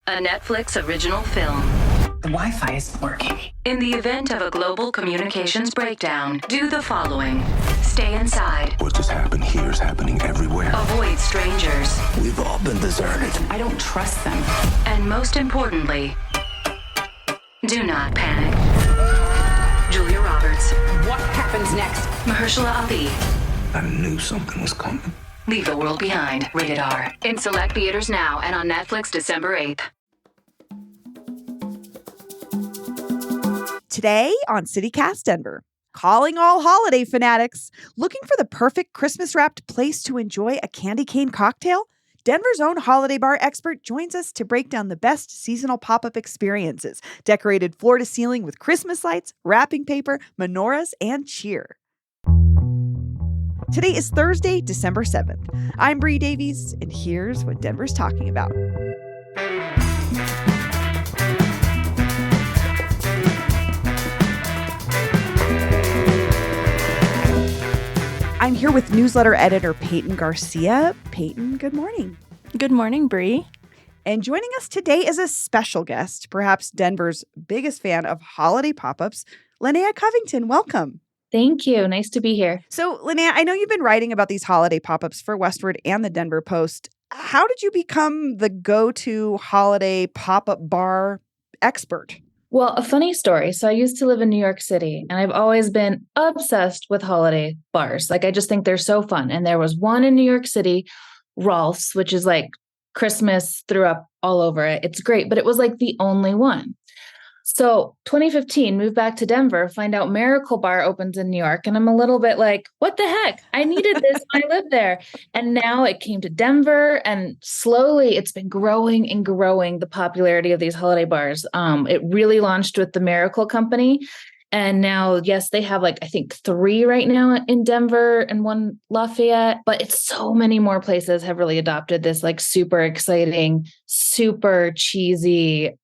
a Netflix original film. The Wi-Fi isn't working. In the event of a global communications breakdown, do the following. Stay inside. What just happened here is happening everywhere. Avoid strangers. We've all been deserted. I don't trust them. And most importantly, do not panic. Julia Roberts. What happens next? Mahershala Ali. I knew something was coming. Leave the World Behind. Rated R. In select theaters now and on Netflix December 8th. Today on CityCast Denver, calling all holiday fanatics. Looking for the perfect Christmas-wrapped place to enjoy a candy cane cocktail? Denver's own holiday bar expert joins us to break down the best seasonal pop-up experiences, decorated floor to ceiling with Christmas lights, wrapping paper, menorahs, and cheer. Today is Thursday, December 7th. I'm Bree Davies, and here's what Denver's talking about. I'm here with newsletter editor Peyton Garcia. Peyton, good morning. Good morning, Bree. And joining us today is a special guest, perhaps Denver's biggest fan of holiday pop-ups, Linnea Covington. Welcome. Thank you. Nice to be here. So, Linnea, I know you've been writing about these holiday pop-ups for Westword and the Denver Post. How did you become the go-to holiday pop-up bar expert? Well, a funny story. So I used to live in New York City, and I've always been obsessed with holiday bars. Like, I just think they're so fun. And there was one in New York City, Rolf's, which is like Christmas threw up all over it. It's great, but it was like the only one. So 2015, moved back to Denver, find out Miracle Bar opens in New York. And I'm a little bit like, what the heck? I needed this when I lived there. And now it came to Denver, and slowly it's been growing and growing, the popularity of these holiday bars. It really launched with the Miracle Company. And now, yes, they have I think 3 right now in Denver and 1 Lafayette, but it's so many more places have really adopted this super exciting, super cheesy,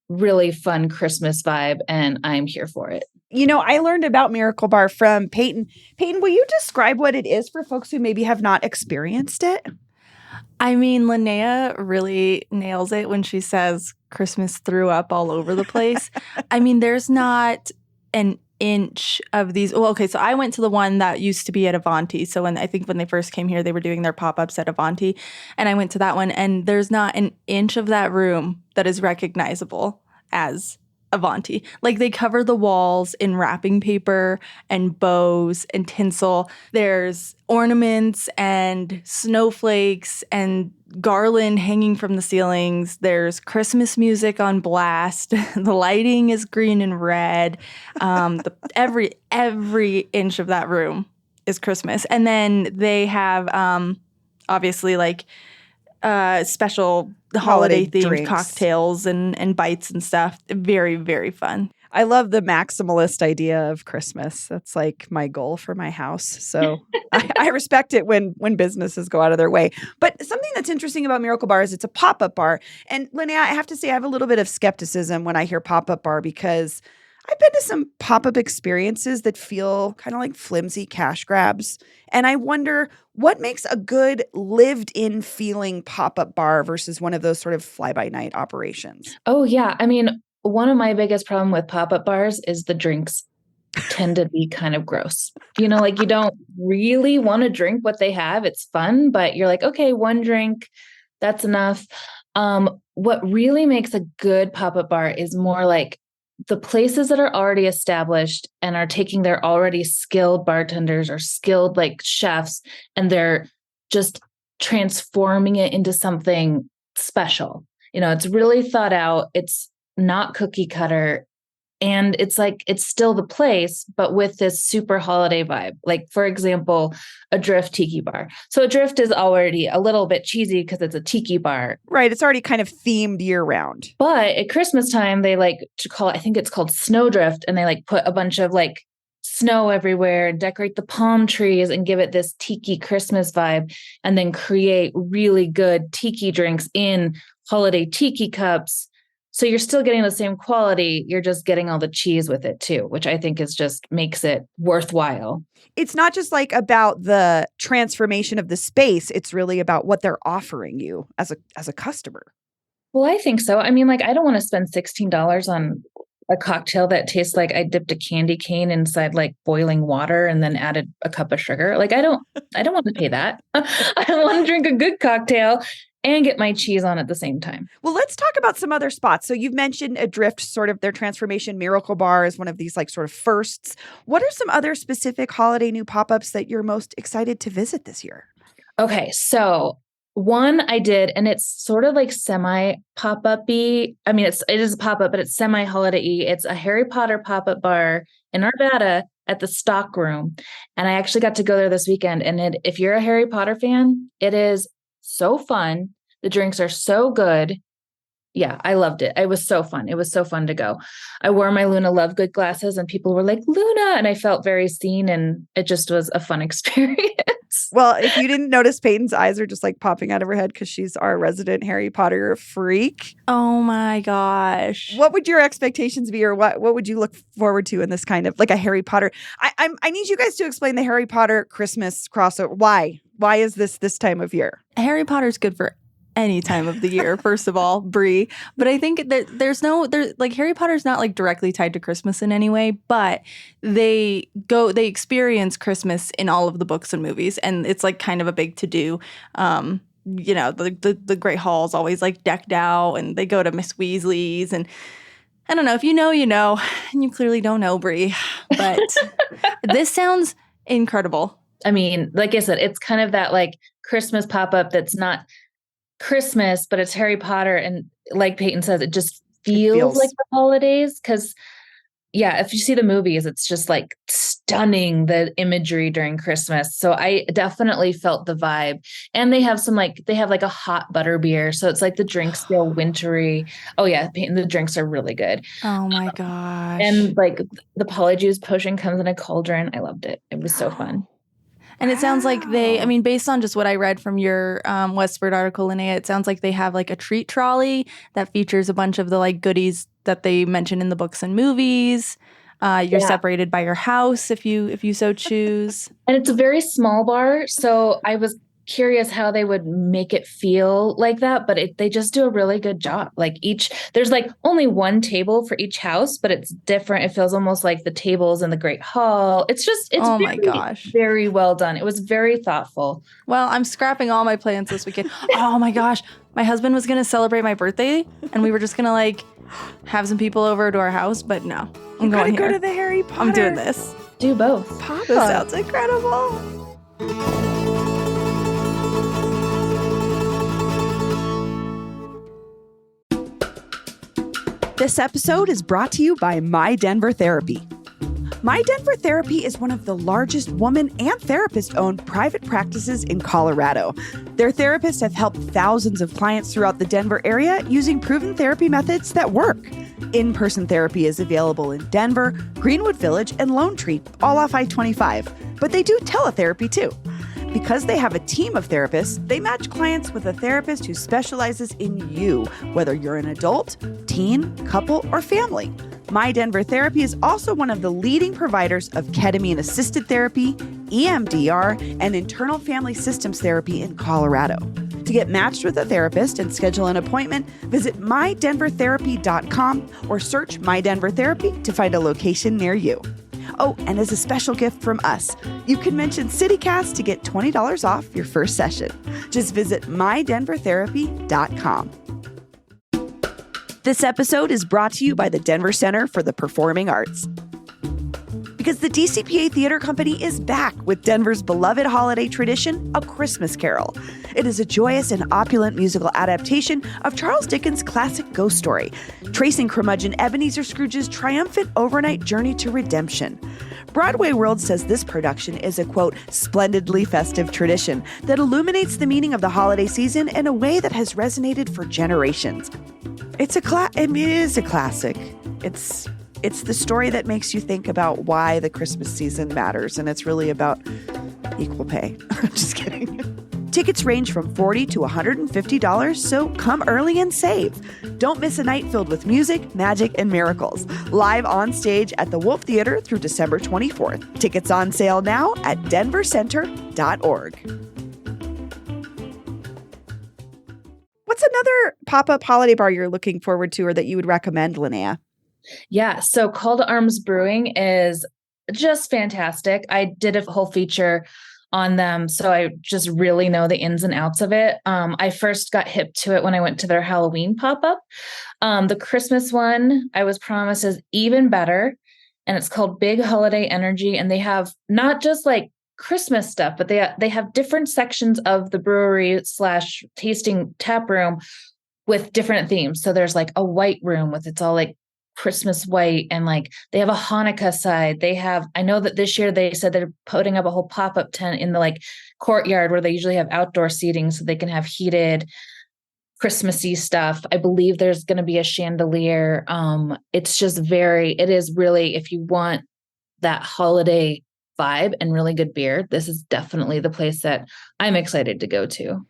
really fun Christmas vibe, and I'm here for it. You know, I learned about Miracle Bar from Peyton. Peyton, will you describe what it is for folks who maybe have not experienced it? I mean, Linnea really nails it when she says Christmas threw up all over the place. I mean, there's not an inch of these. Well, okay, so I went to the one that used to be at Avanti. So when they first came here, they were doing their pop-ups at Avanti. And I went to that one, and there's not an inch of that room that is recognizable as Avanti. They cover the walls in wrapping paper and bows and tinsel. There's ornaments and snowflakes and garland hanging from the ceilings. There's Christmas music on blast. The lighting is green and red. Every inch of that room is Christmas. And then they have obviously special holiday themed drinks, cocktails and bites and stuff. Very, very fun. I love the maximalist idea of Christmas. That's my goal for my house. So I respect it when businesses go out of their way. But something that's interesting about Miracle Bar is it's a pop-up bar. And Linnea, I have to say I have a little bit of skepticism when I hear pop-up bar, because I've been to some pop-up experiences that feel kind of like flimsy cash grabs. And I wonder what makes a good lived-in feeling pop-up bar versus one of those sort of fly-by-night operations. Oh, yeah. I mean, one of my biggest problem with pop-up bars is the drinks tend to be kind of gross. You don't really want to drink what they have. It's fun, but you're like, okay, 1 drink, that's enough. What really makes a good pop-up bar is more the places that are already established and are taking their already skilled bartenders or skilled chefs, and they're just transforming it into something special. It's really thought out. It's not cookie cutter. And it's still the place, but with this super holiday vibe. For example, Adrift Tiki Bar. So Adrift is already a little bit cheesy because it's a tiki bar. Right. It's already kind of themed year round. But at Christmas time, they to call it, I think it's called Snowdrift. And they put a bunch of snow everywhere and decorate the palm trees and give it this tiki Christmas vibe, and then create really good tiki drinks in holiday tiki cups. So you're still getting the same quality. You're just getting all the cheese with it too, which I think makes it worthwhile. It's not just about the transformation of the space. It's really about what they're offering you as a customer. Well, I think so. I mean, like, I don't want to spend $16 on a cocktail that tastes like I dipped a candy cane inside like boiling water and then added a cup of sugar. Like, I don't want to pay that. I want to drink a good cocktail and get my cheese on at the same time. Well, let's talk about some other spots. So you've mentioned Adrift, sort of their transformation. Miracle Bar is one of these like sort of firsts. What are some other specific holiday new pop-ups that you're most excited to visit this year? Okay, so one I did, and it's sort of like semi pop-up-y. I mean, it is a pop-up, but it's semi-holiday-y. It's a Harry Potter pop-up bar in Arvada at the Stock Room. And I actually got to go there this weekend. And if you're a Harry Potter fan, it is so fun. The drinks are so good. Yeah, I loved it. It was so fun. It was so fun to go. I wore my Luna Lovegood glasses and people were like, Luna, and I felt very seen, and it just was a fun experience. Well, if you didn't notice, Peyton's eyes are just like popping out of her head because she's our resident Harry Potter freak. Oh my gosh. What would your expectations be, or what would you look forward to in this kind of like a Harry Potter? I need you guys to explain the Harry Potter Christmas crossover. Why is this time of year? Harry Potter's good for any time of the year, first of all, Brie. But I think that there's like Harry Potter's not like directly tied to Christmas in any way, but they experience Christmas in all of the books and movies, and it's like kind of a big to-do. You know, the Great Hall is always like decked out, and they go to Miss Weasley's, and I don't know, if you know, and you clearly don't know, Brie, but this sounds incredible. I mean, like I said, it's kind of that like Christmas pop-up that's not Christmas, but it's Harry Potter. And like Peyton says, it just feels like the holidays. Because, yeah, if you see the movies, it's just like stunning, the imagery during Christmas. So I definitely felt the vibe. And they have a hot butter beer. So it's like the drinks feel wintry. Oh, yeah, Peyton, the drinks are really good. Oh, my gosh. And like the polyjuice potion comes in a cauldron. I loved it. It was so fun. And it sounds like based on just what I read from your Westword article, Linnea, it sounds like they have like a treat trolley that features a bunch of the like goodies that they mention in the books and movies. You're separated by your house if you so choose. And it's a very small bar. So I was curious how they would make it feel like that, but they just do a really good job. Like there's like only one table for each house, but it's different. It feels almost like the tables in the Great Hall. It's my gosh, very well done. It was very thoughtful. Well, I'm scrapping all my plans this weekend. Oh my gosh. My husband was going to celebrate my birthday and we were just going to like have some people over to our house, but no, I'm going here. Go to the Harry Potter. I'm doing this. Do both. Papa. This sounds incredible. This episode is brought to you by My Denver Therapy. My Denver Therapy is one of the largest woman and therapist-owned private practices in Colorado. Their therapists have helped thousands of clients throughout the Denver area using proven therapy methods that work. In-person therapy is available in Denver, Greenwood Village, and Lone Tree, all off I-25. But they do teletherapy too. Because they have a team of therapists, they match clients with a therapist who specializes in you, whether you're an adult, teen, couple, or family. My Denver Therapy is also one of the leading providers of ketamine-assisted therapy, EMDR, and internal family systems therapy in Colorado. To get matched with a therapist and schedule an appointment, visit mydenvertherapy.com or search My Denver Therapy to find a location near you. Oh, and as a special gift from us, you can mention CityCast to get $20 off your first session. Just visit mydenvertherapy.com. This episode is brought to you by the Denver Center for the Performing Arts. Because the DCPA Theater Company is back with Denver's beloved holiday tradition, A Christmas Carol. It is a joyous and opulent musical adaptation of Charles Dickens' classic ghost story, tracing curmudgeon Ebenezer Scrooge's triumphant overnight journey to redemption. Broadway World says this production is a, quote, splendidly festive tradition that illuminates the meaning of the holiday season in a way that has resonated for generations. It is a classic. It's the story that makes you think about why the Christmas season matters, and it's really about equal pay. Just kidding. Tickets range from $40 to $150, so come early and save. Don't miss a night filled with music, magic, and miracles. Live on stage at the Wolf Theater through December 24th. Tickets on sale now at denvercenter.org. What's another pop-up holiday bar you're looking forward to or that you would recommend, Linnea? Yeah. So Call to Arms Brewing is just fantastic. I did a whole feature on them, so I just really know the ins and outs of it. I first got hip to it when I went to their Halloween pop-up. The Christmas one I was promised is even better, and it's called Big Holiday Energy. And they have not just like Christmas stuff, but they have different sections of the brewery / tasting tap room with different themes. So there's like a white room with it's all like Christmas white, and like they have a Hanukkah side. I know that this year they said they're putting up a whole pop-up tent in the like courtyard where they usually have outdoor seating so they can have heated Christmassy stuff. I believe there's going to be a chandelier. It is really, if you want that holiday vibe and really good beer, this is definitely the place that I'm excited to go to.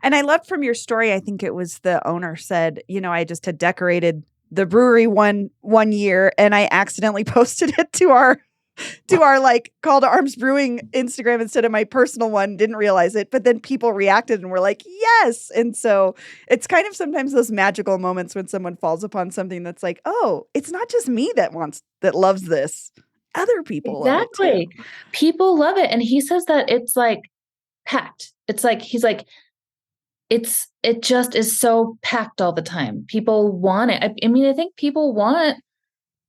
And I loved from your story, I think it was the owner said, I just had decorated the brewery one year and I accidentally posted it to our like Call to Arms Brewing Instagram instead of my personal one, didn't realize it, but then people reacted and were like, yes. And so it's kind of sometimes those magical moments when someone falls upon something that's like, oh, it's not just me that loves this. Other people love it too. People love it. And he says that it's like packed. It's like, he's like, it just is so packed all the time. People want it. I mean, I think people want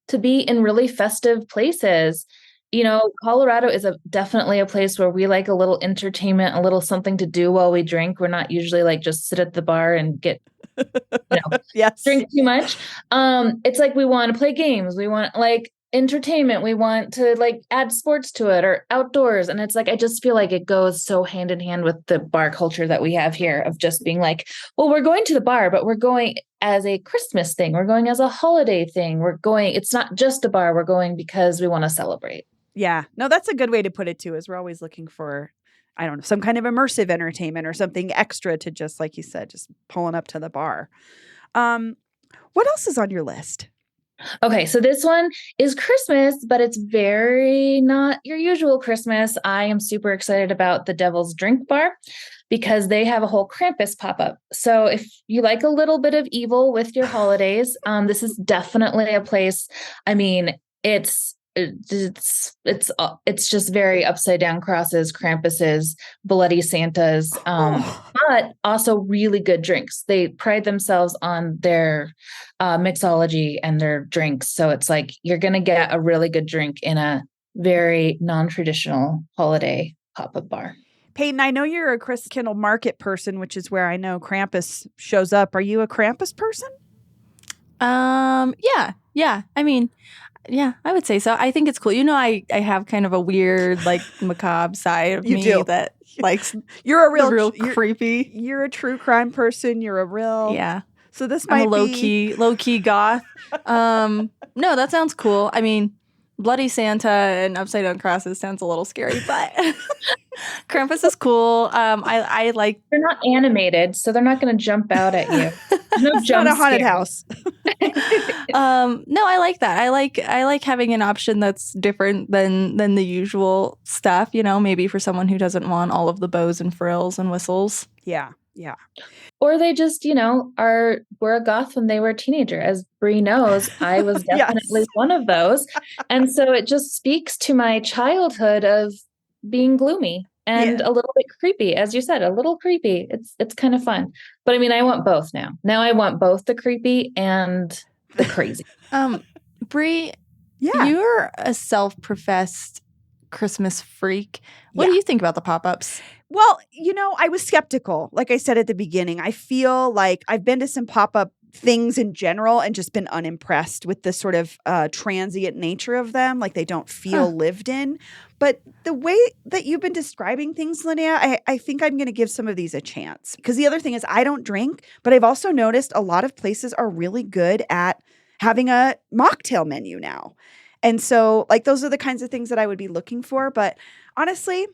to be in really festive places. Colorado is definitely a place where we like a little entertainment, a little something to do while we drink. We're not usually like just sit at the bar and get, yes, drink too much. It's like we want to play games. We want like entertainment. We want to like add sports to it or outdoors. And it's like, I just feel like it goes so hand in hand with the bar culture that we have here of just being like, well, we're going to the bar, but we're going as a Christmas thing. We're going as a holiday thing. It's not just a bar. We're going because we want to celebrate. Yeah. No, that's a good way to put it too, is we're always looking for, I don't know, some kind of immersive entertainment or something extra to just, like you said, just pulling up to the bar. What else is on your list? Okay, so this one is Christmas, but it's very not your usual Christmas. I am super excited about the Devil's Drink Bar because they have a whole Krampus pop-up. So if you like a little bit of evil with your holidays, this is definitely a place. I mean, it's just very upside down crosses, Krampuses, bloody Santas, but also really good drinks. They pride themselves on their mixology and their drinks. So it's like you're going to get a really good drink in a very non-traditional holiday pop-up bar. Peyton, I know you're a Christkindl Market person, which is where I know Krampus shows up. Are you a Krampus person? Yeah. I mean, yeah, I would say so. I think it's cool. I have kind of a weird, like, macabre side of me that likes you're a real creepy. You're a true crime person. You're a real So this might be low key goth. No, that sounds cool. I mean, Bloody Santa and upside down crosses sounds a little scary, but Krampus is cool. I like. They're not animated, so they're not going to jump out at you. No it's not a haunted house. No, I like that. I like having an option that's different than the usual stuff. Maybe for someone who doesn't want all of the bows and frills and whistles. Yeah. Or they just, were a goth when they were a teenager. As Brie knows, I was definitely one of those. And so it just speaks to my childhood of being gloomy and a little bit creepy. As you said, a little creepy. It's kind of fun. But I mean, I want both now. Now I want both the creepy and the crazy. Brie, you're a self-professed Christmas freak. What do you think about the pop-ups? Well, I was skeptical. Like I said at the beginning, I feel like I've been to some pop-up things in general and just been unimpressed with the sort of transient nature of them. Like they don't feel lived in. But the way that you've been describing things, Linnea, I think I'm going to give some of these a chance. Because the other thing is I don't drink, but I've also noticed a lot of places are really good at having a mocktail menu now. And so like those are the kinds of things that I would be looking for. But honestly,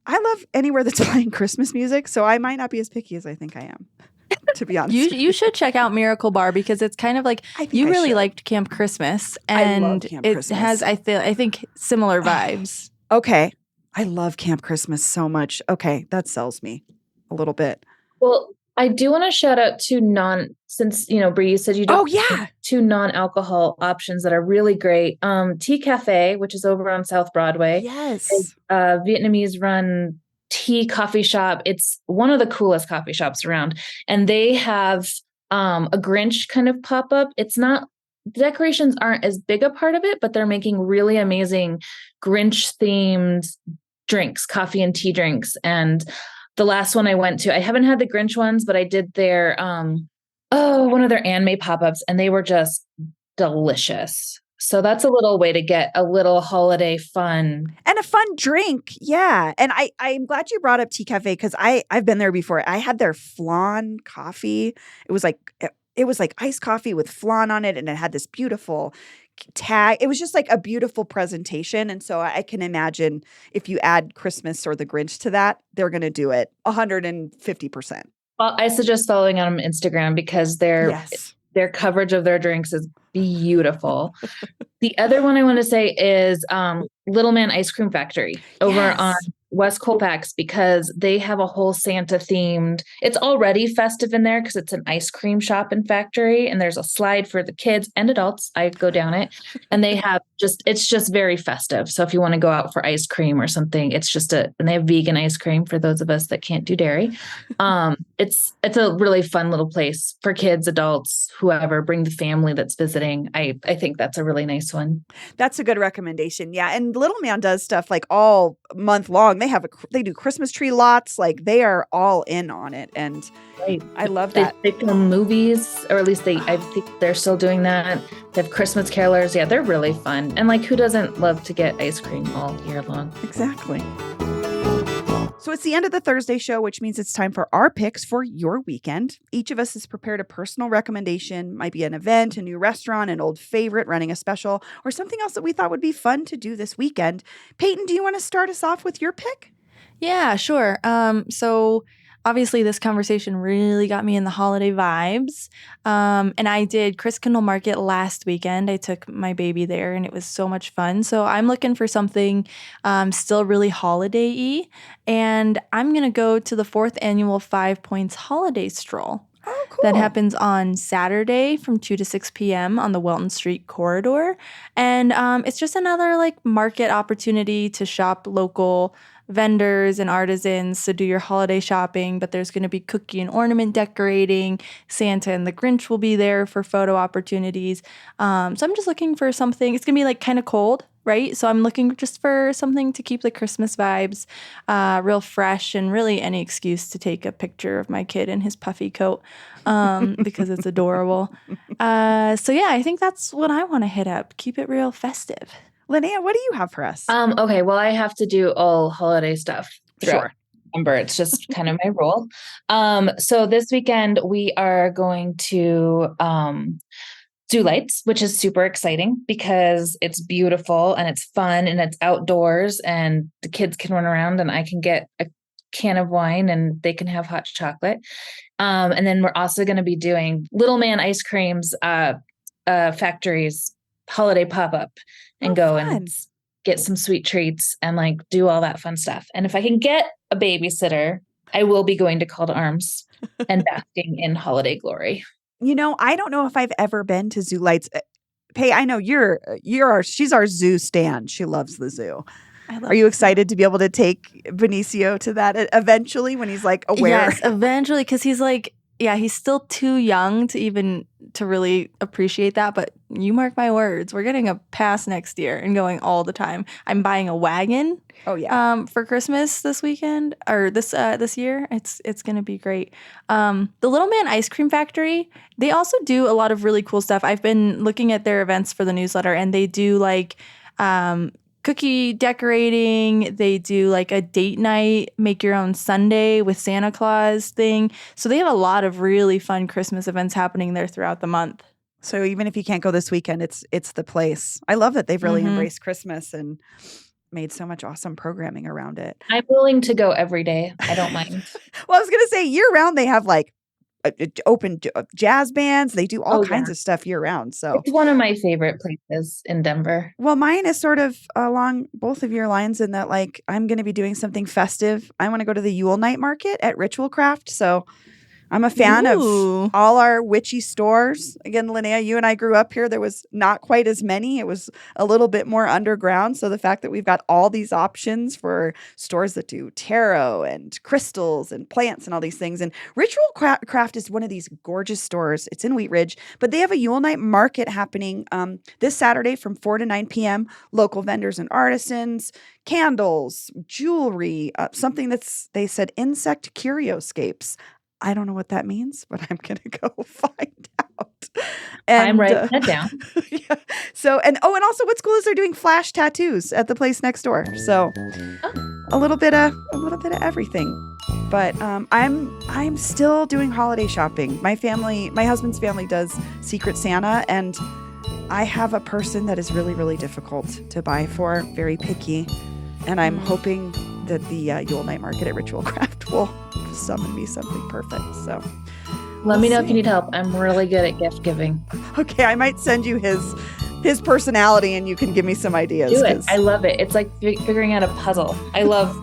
I love anywhere that's playing Christmas music, so I might not be as picky as I think I am, to be honest. You should check out Miracle Bar because it's kind of like you really liked Camp Christmas, and I love Camp it Christmas. has I think similar vibes. Okay, I love Camp Christmas so much. Okay, that sells me a little bit. Well, I do want to shout out to since, Bree, you said you Oh don't yeah. two non-alcohol options that are really great. Tea Cafe, which is over on South Broadway, Yes. is a Vietnamese run tea coffee shop. It's one of the coolest coffee shops around. And they have a Grinch kind of pop-up. It's not, decorations aren't as big a part of it, but they're making really amazing Grinch themed drinks, coffee and tea drinks. And the last one I went to, I haven't had the Grinch ones, but I did their one of their anime pop-ups, and they were just delicious. So that's a little way to get a little holiday fun. And a fun drink. Yeah. And I'm glad you brought up Tea Cafe because I've been there before. I had their flan coffee. It was like iced coffee with flan on it, and it had this beautiful tag. It was just like a beautiful presentation. And so I can imagine if you add Christmas or the Grinch to that, they're going to do it 150%. Well, I suggest following on Instagram because their coverage of their drinks is beautiful. The other one I want to say is Little Man Ice Cream Factory over on West Colfax, because they have a whole Santa themed. It's already festive in there because it's an ice cream shop and factory, and there's a slide for the kids and adults. I go down it, and they have it's just very festive. So if you want to go out for ice cream or something, it's just and they have vegan ice cream for those of us that can't do dairy. It's a really fun little place for kids, adults, whoever. Bring the family that's visiting. I think that's a really nice one. That's a good recommendation. Yeah. And Little Man does stuff like all month long. They do Christmas tree lots. Like they are all in on it. And I love that. They film movies, or at least I think they're still doing that. They have Christmas carolers. Yeah, they're really fun. And like, who doesn't love to get ice cream all year long? Exactly. So it's the end of the Thursday show, which means it's time for our picks for your weekend. Each of us has prepared a personal recommendation, might be an event, a new restaurant, an old favorite running a special, or something else that we thought would be fun to do this weekend. Peyton, do you want to start us off with your pick? Yeah, sure. So obviously this conversation really got me in the holiday vibes. And I did Chris Kindle Market last weekend. I took my baby there and it was so much fun. So I'm looking for something still really holiday-y. And I'm going to go to the 4th annual 5 Points Holiday Stroll. Oh, cool. That happens on Saturday from 2 to 6 p.m. on the Welton Street corridor. And it's just another like market opportunity to shop local vendors and artisans to do your holiday shopping, but there's going to be cookie and ornament decorating. Santa and the Grinch will be there for photo opportunities. So I'm just looking for something. It's going to be like kind of cold, right? So I'm looking just for something to keep the Christmas vibes real fresh, and really any excuse to take a picture of my kid in his puffy coat because it's adorable. So yeah, I think that's what I want to hit up. Keep it real festive. Linnea, what do you have for us? Okay, well, I have to do all holiday stuff throughout December. It's just kind of my role. So this weekend we are going to Zoo Lights, which is super exciting because it's beautiful and it's fun and it's outdoors and the kids can run around and I can get a can of wine and they can have hot chocolate. And then we're also going to be doing Little Man Ice Cream's factories holiday pop-up and go fun. And get some sweet treats and like do all that fun stuff. And if I can get a babysitter, I will be going to Call to Arms and basking in holiday glory. You know, I don't know if I've ever been to Zoo Lights. Pay, I know she's our zoo stan. She loves the zoo. Are you excited to be able to take Benicio to that eventually when he's like aware? Yes, eventually, because he's like, yeah, he's still too young to really appreciate that. But you mark my words, we're getting a pass next year and going all the time. I'm buying a wagon. Oh yeah. For Christmas this weekend or this year. It's gonna be great. The Little Man Ice Cream Factory, they also do a lot of really cool stuff. I've been looking at their events for the newsletter, and they do like cookie decorating. They do like a date night, make your own sundae with Santa Claus thing. So they have a lot of really fun Christmas events happening there throughout the month. So even if you can't go this weekend, it's the place. I love that they've really embraced Christmas and made so much awesome programming around it. I'm willing to go every day. I don't mind. Well, I was going to say year round, they have like open jazz bands. They do all kinds of stuff year round. So it's one of my favorite places in Denver. Well, mine is sort of along both of your lines in that like I'm going to be doing something festive. I want to go to the Yule Night Market at Ritual Craft. So I'm a fan Ooh. of all our witchy stores. Again, Linnea, you and I grew up here. There was not quite as many. It was a little bit more underground. So the fact that we've got all these options for stores that do tarot and crystals and plants and all these things. And Ritual Craft is one of these gorgeous stores. It's in Wheat Ridge, but they have a Yule Night market happening this Saturday from 4 to 9 p.m. Local vendors and artisans, candles, jewelry, something they said insect curioscapes. I don't know what that means, but I'm going to go find out. And, I'm writing that down. yeah. So, and also what's cool is they're doing flash tattoos at the place next door. So a little bit of everything. But I'm still doing holiday shopping. My husband's family does Secret Santa, and I have a person that is really, really difficult to buy for, very picky. And I'm hoping that the Yule Night Market at Ritual Craft will summon me something perfect. So Let me know if you need help. I'm really good at gift giving. okay, I might send you his personality and you can give me some ideas. Do it. I love it. It's like figuring out a puzzle. I love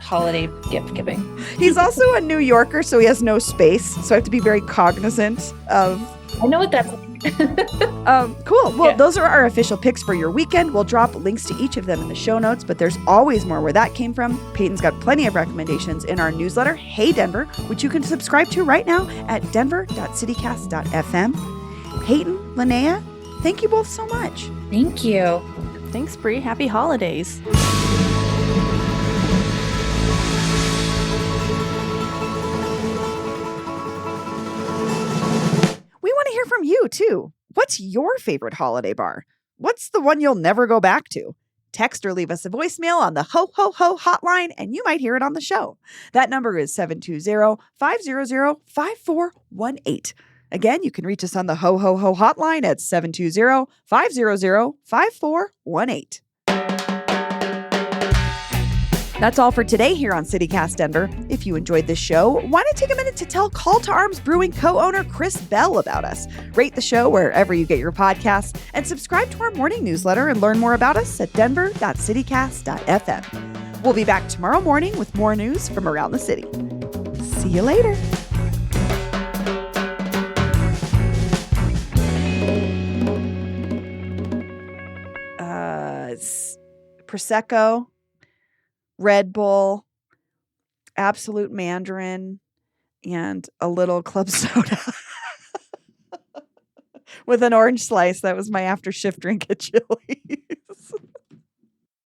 holiday gift giving. He's also a New Yorker, so he has no space. So I have to be very cognizant of. I know what that's like. Cool. Well, Yeah. those are our official picks for your weekend. We'll drop links to each of them in the show notes, but there's always more where that came from. Peyton's got plenty of recommendations in our newsletter, Hey Denver, which you can subscribe to right now at denver.citycast.fm. Peyton, Linnea, thank you both so much. Thank you. Thanks, Brie. Happy holidays. We want to hear from you, too. What's your favorite holiday bar? What's the one you'll never go back to? Text or leave us a voicemail on the Ho Ho Ho hotline, and you might hear it on the show. That number is 720-500-5418. Again, you can reach us on the Ho Ho Ho hotline at 720-500-5418. That's all for today here on CityCast Denver. If you enjoyed this show, why not take a minute to tell Call to Arms Brewing co-owner Chris Bell about us? Rate the show wherever you get your podcasts and subscribe to our morning newsletter and learn more about us at denver.citycast.fm. We'll be back tomorrow morning with more news from around the city. See you later. It's Prosecco, Red Bull, Absolute Mandarin, and a little club soda with an orange slice. That was my after shift drink at Chili's.